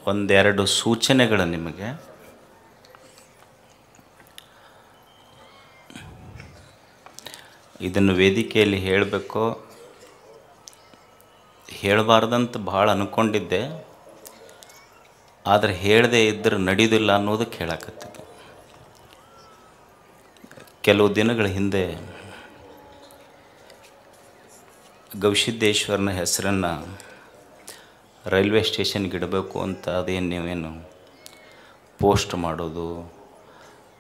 ಒಂದೆರಡು ಸೂಚನೆಗಳು ನಿಮಗೆ. ಇದನ್ನು ವೇದಿಕೆಯಲ್ಲಿ ಹೇಳಬೇಕೋ ಹೇಳಬಾರ್ದಂತ ಭಾಳ ಅಂದ್ಕೊಂಡಿದ್ದೆ, ಆದರೆ ಹೇಳದೇ ಇದ್ದರೆ ನಡೆಯೋದಿಲ್ಲ ಅನ್ನೋದಕ್ಕೆ ಹೇಳಕತ್ತಿದ್ದೆ. ಕೆಲವು ದಿನಗಳ ಹಿಂದೆ ಗವಿಸಿದ್ದೇಶ್ವರನ ಹೆಸರನ್ನು ರೈಲ್ವೆ ಸ್ಟೇಷನ್ಗೆ ಇಡಬೇಕು ಅಂತ ಅದೇನು ನೀವೇನು ಪೋಸ್ಟ್ ಮಾಡೋದು,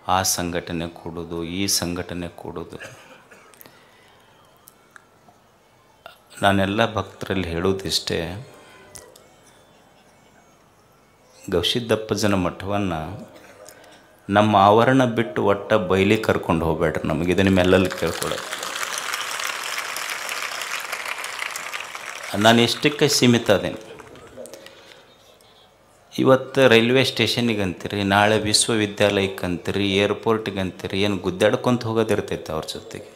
ಆ ಸಂಘಟನೆ ಕೊಡೋದು, ಈ ಸಂಘಟನೆ ಕೊಡೋದು. ನಾನೆಲ್ಲ ಭಕ್ತರಲ್ಲಿ ಹೇಳೋದಿಷ್ಟೇ, ಗವಿಸಿದ್ದಪ್ಪಜ್ಜನ ಮಠವನ್ನು ನಮ್ಮ ಆವರಣ ಬಿಟ್ಟು ಒಟ್ಟ ಬಯಲಿ ಕರ್ಕೊಂಡು ಹೋಗ್ಬೇಡ್ರಿ. ನಮಗಿದೆ ನಿಮ್ಮೆಲ್ಲಲ್ಲಿ ಕೇಳ್ಕೊಳ್ಳೋದು. ನಾನು ಎಷ್ಟಕ್ಕೆ ಸೀಮಿತ ಅದೇನು. ಇವತ್ತು ರೈಲ್ವೆ ಸ್ಟೇಷನಿಗೆ ಅಂತೀರಿ, ನಾಳೆ ವಿಶ್ವವಿದ್ಯಾಲಯಕ್ಕೆ ಅಂತೀರಿ, ಏರ್ಪೋರ್ಟಿಗೆ ಅಂತೀರಿ, ಏನು ಗುದ್ದಾಡ್ಕೊಂತ ಹೋಗೋದಿರ್ತೈತೆ ಅವ್ರ ಜೊತೆಗೆ.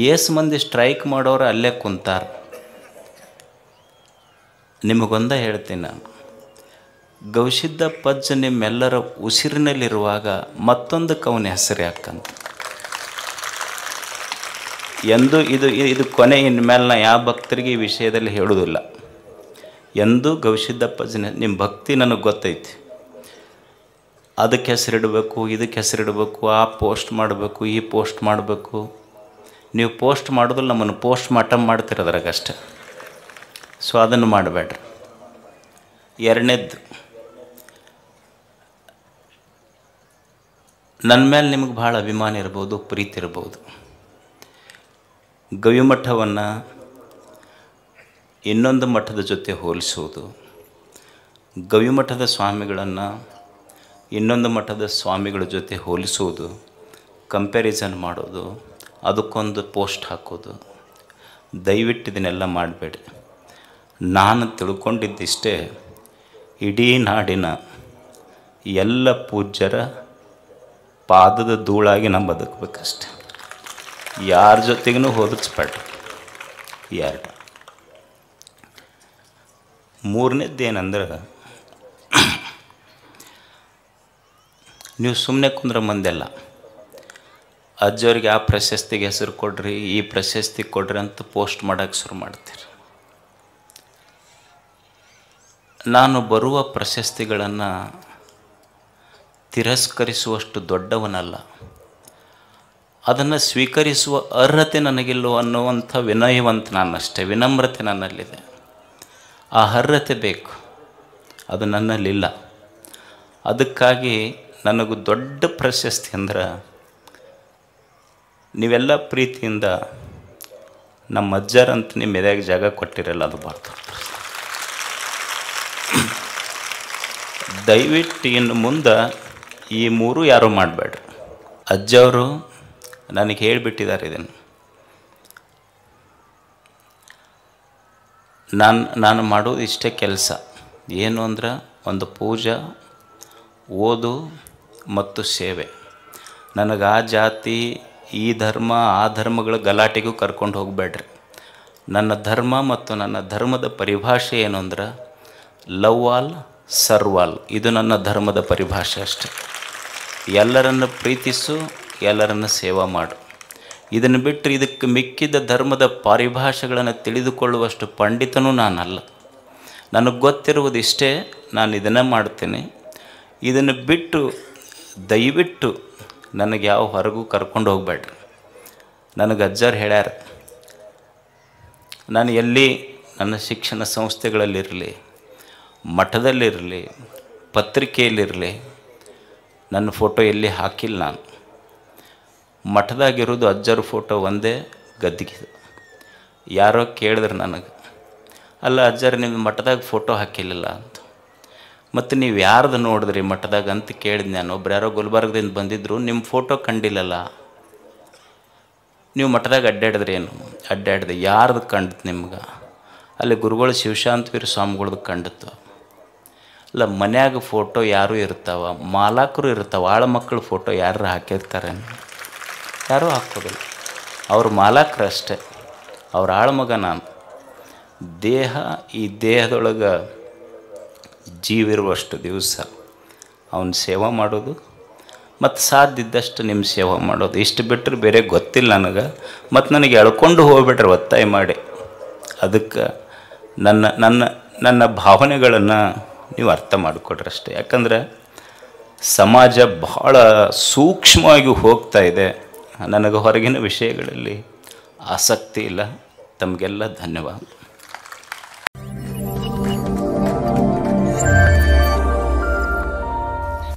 ಏಸು ಮಂದಿ ಸ್ಟ್ರೈಕ್ ಮಾಡೋರು ಅಲ್ಲೇ ಕುಂತಾರ. ನಿಮಗೊಂದ ಹೇಳ್ತೀನಿ ನಾನು, ಗವಿಸಿದ್ದಪ್ಪಜ್ಜ ನಿಮ್ಮೆಲ್ಲರ ಉಸಿರಿನಲ್ಲಿರುವಾಗ ಮತ್ತೊಂದಕ್ಕೆ ಅವನ ಹೆಸರು ಯಾಕಂತ. ಎಂದೂ ಇದು ಕೊನೆ, ಇನ್ಮೇಲೆ ನಾ ಯಾವ ಭಕ್ತರಿಗೆ ಈ ವಿಷಯದಲ್ಲಿ ಹೇಳೋದಿಲ್ಲ. ಎಂದೂ ಗವಿಸಿದ್ದಪ್ಪಜ್ಜನ ನಿಮ್ಮ ಭಕ್ತಿ ನನಗೆ ಗೊತ್ತೈತಿ, ಅದಕ್ಕೆ ಹೆಸರಿಡಬೇಕು, ಇದಕ್ಕೆ ಹೆಸರಿಡಬೇಕು, ಆ ಪೋಸ್ಟ್ ಮಾಡಬೇಕು, ಈ ಪೋಸ್ಟ್ ಮಾಡಬೇಕು. ನೀವು ಪೋಸ್ಟ್ ಮಾಡೋದಿಲ್ಲ, ನಮ್ಮನ್ನು ಪೋಸ್ಟ್ ಮಾಡ್ತಿರೋದ್ರಾಗಷ್ಟೆ. ಸೊ ಅದನ್ನು ಮಾಡಬೇಡ್ರಿ. ಎರಡನೇದ್ದು, ನನ್ನ ಮೇಲೆ ನಿಮಗೆ ಭಾಳ ಅಭಿಮಾನ ಇರ್ಬೋದು, ಪ್ರೀತಿ ಇರ್ಬೋದು. ಗವಿಮಠವನ್ನು ಇನ್ನೊಂದು ಮಠದ ಜೊತೆ ಹೋಲಿಸೋದು, ಗವಿಮಠದ ಸ್ವಾಮಿಗಳನ್ನು ಇನ್ನೊಂದು ಮಠದ ಸ್ವಾಮಿಗಳ ಜೊತೆ ಹೋಲಿಸೋದು, ಕಂಪ್ಯಾರಿಸನ್ ಮಾಡೋದು, ಅದಕ್ಕೊಂದು ಪೋಸ್ಟ್ ಹಾಕೋದು, ದಯವಿಟ್ಟು ಇದನ್ನೆಲ್ಲ ಮಾಡಬೇಡಿ. ನಾನು ತಿಳ್ಕೊಂಡಿದ್ದಿಷ್ಟೇ, ಇಡೀ ನಾಡಿನ ಎಲ್ಲ ಪೂಜ್ಯರ ಪಾದದ ಧೂಳಾಗಿ ನಾವು ಬದುಕಬೇಕಷ್ಟೆ. ಯಾರ ಜೊತೆಗೂ ಹೋಲಿಸ್ಬೇಡ್ರಿ. ಎರಡು. ಮೂರನೇದ್ದೇನೆಂದ್ರೆ, ನೀವು ಸುಮ್ಮನೆ ಕುಂದ್ರೆ ಮಂದೆಲ್ಲ ಅಜ್ಜವ್ರಿಗೆ ಆ ಪ್ರಶಸ್ತಿಗೆ ಹೆಸರು ಕೊಡ್ರಿ, ಈ ಪ್ರಶಸ್ತಿ ಕೊಡ್ರಿ ಅಂತ ಪೋಸ್ಟ್ ಮಾಡೋಕ್ಕೆ ಶುರು ಮಾಡ್ತೀರಿ. ನಾನು ಬರುವ ಪ್ರಶಸ್ತಿಗಳನ್ನು ತಿರಸ್ಕರಿಸುವಷ್ಟು ದೊಡ್ಡವನಲ್ಲ, ಅದನ್ನು ಸ್ವೀಕರಿಸುವ ಅರ್ಹತೆ ನನಗಿಲ್ಲೋ ಅನ್ನುವಂಥ ವಿನಯವಂತ ನಾನಷ್ಟೇ, ವಿನಮ್ರತೆ ನನ್ನಲ್ಲಿದೆ. ಆ ಅರ್ಹತೆ ಬೇಕು, ಅದು ನನ್ನಲ್ಲಿಲ್ಲ. ಅದಕ್ಕಾಗಿ ನನಗೂ ದೊಡ್ಡ ಪ್ರಶಸ್ತಿ ಅಂದ್ರೆ, ನೀವೆಲ್ಲ ಪ್ರೀತಿಯಿಂದ ನಮ್ಮ ಅಜ್ಜರಂತ ನಿಮ್ಮ ಎದೆಗೆ ಜಾಗ ಕೊಟ್ಟಿರಲ್ಲ, ಅದು ಭಾಳ ದೊಡ್ಡ. ದಯವಿಟ್ಟು ಇನ್ನು ಮುಂದೆ ಈ ಮೂರು ಯಾರೂ ಮಾಡಬೇಡ್ರಿ. ಅಜ್ಜವರು ನನಗೆ ಹೇಳಿಬಿಟ್ಟಿದ್ದಾರೆ ಇದನ್ನು. ನಾನು ಮಾಡೋದು ಇಷ್ಟೇ ಕೆಲಸ. ಏನು ಅಂದ್ರೆ, ಒಂದು ಪೂಜೆ, ಓದು ಮತ್ತು ಸೇವೆ. ನನಗೆ ಆ ಜಾತಿ, ಈ ಧರ್ಮ, ಆ ಧರ್ಮಗಳ ಗಲಾಟೆಗೂ ಕರ್ಕೊಂಡು ಹೋಗಬೇಡ್ರಿ. ನನ್ನ ಧರ್ಮ ಮತ್ತು ನನ್ನ ಧರ್ಮದ ಪರಿಭಾಷೆ ಏನು ಅಂದ್ರೆ, ಲವ್ ಆಲ್ ಸರ್ವ್ ಆಲ್. ಇದು ನನ್ನ ಧರ್ಮದ ಪರಿಭಾಷೆ ಅಷ್ಟೆ. ಎಲ್ಲರನ್ನು ಪ್ರೀತಿಸು, ಎಲ್ಲರನ್ನು ಸೇವಾ ಮಾಡು. ಇದನ್ನು ಬಿಟ್ಟರೆ ಇದಕ್ಕೆ ಮಿಕ್ಕಿದ ಧರ್ಮದ ಪರಿಭಾಷೆಗಳನ್ನು ತಿಳಿದುಕೊಳ್ಳುವಷ್ಟು ಪಂಡಿತನೂ ನಾನಲ್ಲ. ನನಗೆ ಗೊತ್ತಿರುವುದಿಷ್ಟೇ, ನಾನು ಇದನ್ನು ಮಾಡ್ತೀನಿ. ಇದನ್ನು ಬಿಟ್ಟು ದಯವಿಟ್ಟು ನನಗೆ ಯಾವ ಹೊರಗೂ ಕರ್ಕೊಂಡು ಹೋಗಬೇಡ್ರಿ. ನನಗೆ ಅಜ್ಜರು ಹೇಳ್ಯಾರ, ನಾನು ಎಲ್ಲಿ ನನ್ನ ಶಿಕ್ಷಣ ಸಂಸ್ಥೆಗಳಲ್ಲಿರಲಿ, ಮಠದಲ್ಲಿರಲಿ, ಪತ್ರಿಕೆಯಲ್ಲಿರಲಿ, ನನ್ನ ಫೋಟೋ ಎಲ್ಲಿ ಹಾಕಿಲ್ಲ. ನಾನು ಮಠದಾಗಿರೋದು ಅಜ್ಜರ ಫೋಟೋ ಒಂದೇ ಗದ್ದಿಗೆ. ಯಾರೋ ಕೇಳಿದ್ರೆ ನನಗೆ, ಅಲ್ಲ ಅಜ್ಜರು ನಿಮ್ಮ ಮಠದಾಗ ಫೋಟೋ ಹಾಕಿಲ್ಲ ಅಂತ. ಮತ್ತು ನೀವು ಯಾರ್ದು ನೋಡಿದ್ರಿ ಮಠದಾಗ ಅಂತ ಕೇಳಿದ್ ನಾನು. ಒಬ್ರು ಯಾರೋ ಗುಲ್ಬರ್ಗದಿಂದ ಬಂದಿದ್ದರು, ನಿಮ್ಮ ಫೋಟೋ ಕಂಡಿಲ್ಲಲ್ಲ, ನೀವು ಮಠದಾಗ ಅಡ್ಡಾಡಿದ್ರೇನು? ಅಡ್ಡಾಡಿದೆ. ಯಾರ್ದು ಕಂಡಿತು ನಿಮ್ಗೆ? ಅಲ್ಲಿ ಗುರುಗಳು ಶಿವಶಾಂತವೀರ ಸ್ವಾಮಿಗಳ್ದು ಕಂಡಿತ್ತು. ಅಲ್ಲ, ಮನ್ಯಾಗ ಫೋಟೋ ಯಾರೂ ಇರ್ತಾವ, ಮಾಲಾಕರು ಇರ್ತಾವೆ, ಆಳ ಮಕ್ಕಳು ಫೋಟೋ ಯಾರು ಹಾಕಿರ್ತಾರೆ? ಯಾರೂ ಹಾಕೋದಿಲ್ಲ. ಅವ್ರ ಮಾಲಾಕರು ಅಷ್ಟೇ, ಅವ್ರ ಆಳ್ಮಗ ನಾನು. ದೇಹ, ಈ ದೇಹದೊಳಗೆ ಜೀವಿರುವಷ್ಟು ದಿವಸ ಅವನ ಸೇವೆ ಮಾಡೋದು ಮತ್ತು ಸಾಧ್ಯ ಇದ್ದಷ್ಟು ನಿಮ್ಮ ಸೇವೆ ಮಾಡೋದು. ಇಷ್ಟು ಬಿಟ್ಟರೆ ಬೇರೆ ಗೊತ್ತಿಲ್ಲ ನನಗೆ. ಮತ್ತು ನನಗೆ ಎಳ್ಕೊಂಡು ಹೋಗ್ಬಿಟ್ರೆ ಒತ್ತಾಯ ಮಾಡಿ. ಅದಕ್ಕೆ ನನ್ನ ನನ್ನ ನನ್ನ ಭಾವನೆಗಳನ್ನು ನೀವು ಅರ್ಥ ಮಾಡಿಕೊಡ್ರಿ ಅಷ್ಟೇ. ಯಾಕಂದರೆ ಸಮಾಜ ಬಹಳ ಸೂಕ್ಷ್ಮವಾಗಿ ಹೋಗ್ತಾ ಇದೆ. ನನಗೆ ಹೊರಗಿನ ವಿಷಯಗಳಲ್ಲಿ ಆಸಕ್ತಿ ಇಲ್ಲ. ತಮಗೆಲ್ಲ ಧನ್ಯವಾದ.